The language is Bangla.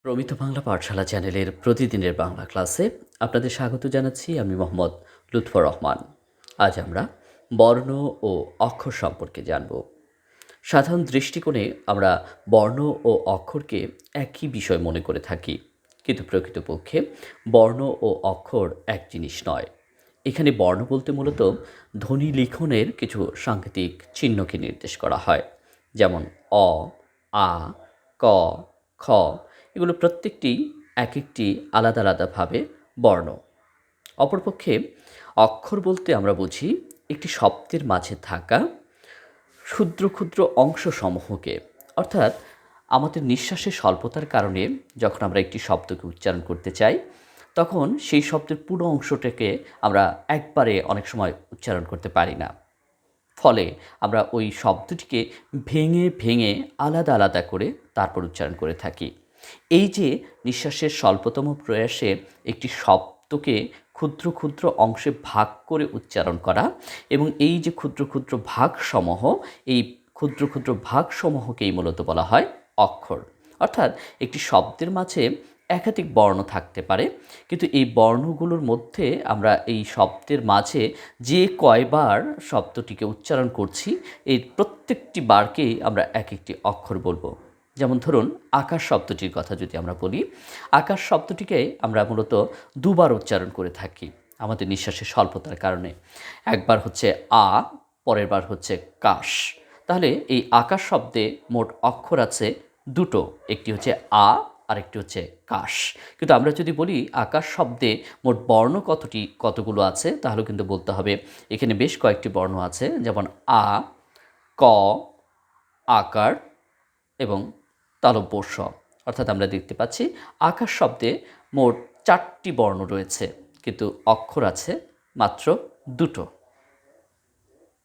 প্রমিত বাংলা পাঠশালা চ্যানেলের প্রতিদিনের বাংলা ক্লাসে আপনাদের স্বাগত জানাচ্ছি। আমি মোহাম্মদ লুৎফর রহমান। আজ আমরা বর্ণ ও অক্ষর সম্পর্কে জানব। সাধারণ দৃষ্টিকোণে আমরা বর্ণ ও অক্ষরকে একই বিষয় মনে করে থাকি, কিন্তু প্রকৃতপক্ষে বর্ণ ও অক্ষর এক জিনিস নয়। এখানে বর্ণ বলতে মূলত ধ্বনি লিখনের কিছু সাংকেতিক চিহ্নকে নির্দেশ করা হয়, যেমন অ, আ, ক, খ। এগুলো প্রত্যেকটি এক একটি আলাদা আলাদাভাবে বর্ণ। অপরপক্ষে অক্ষর বলতে আমরা বুঝি একটি শব্দের মাঝে থাকা ক্ষুদ্র ক্ষুদ্র অংশসমূহকে, অর্থাৎ আমাদের নিঃশ্বাসের স্বল্পতার কারণে যখন আমরা একটি শব্দকে উচ্চারণ করতে চাই, তখন সেই শব্দের পুরো অংশটাকে আমরা একবারে অনেক সময় উচ্চারণ করতে পারি না। ফলে আমরা ওই শব্দটিকে ভেঙে ভেঙে আলাদা আলাদা করে তারপর উচ্চারণ করে থাকি। এই যে নিঃশ্বাসের স্বল্পতম প্রয়াসে একটি শব্দকে ক্ষুদ্র ক্ষুদ্র অংশে ভাগ করে উচ্চারণ করা, এবং এই যে ক্ষুদ্র ক্ষুদ্র ভাগসমূহ, এই ক্ষুদ্র ক্ষুদ্র ভাগসমূহকেই মূলত বলা হয় অক্ষর। অর্থাৎ একটি শব্দের মাঝে একাধিক বর্ণ থাকতে পারে, কিন্তু এই বর্ণগুলোর মধ্যে আমরা এই শব্দের মাঝে যে কয়বার শব্দটিকে উচ্চারণ করছি, এই প্রত্যেকটি বারকেই আমরা এক একটি অক্ষর বলবো। যেমন ধরুন, আকাশ শব্দটির কথা যদি আমরা বলি, আকাশ শব্দটিকে আমরা মূলত দুবার উচ্চারণ করে থাকি আমাদের নিঃশ্বাসের স্বল্পতার কারণে। একবার হচ্ছে আ, পরের বার হচ্ছে কাশ। তাহলে এই আকাশ শব্দে মোট অক্ষর আছে দুটো, একটি হচ্ছে আ আর একটি হচ্ছে কাশ। কিন্তু আমরা যদি বলি আকাশ শব্দে মোট বর্ণ কতগুলো আছে, তাহলে কিন্তু বলতে হবে এখানে বেশ কয়েকটি বর্ণ আছে, যেমন আ, ক, আকার এবং তালব্য স। অর্থাৎ আমরা দেখতে পাচ্ছি আকাশ শব্দে মোট 4টি বর্ণ রয়েছে, কিন্তু অক্ষর আছে মাত্র দুটো।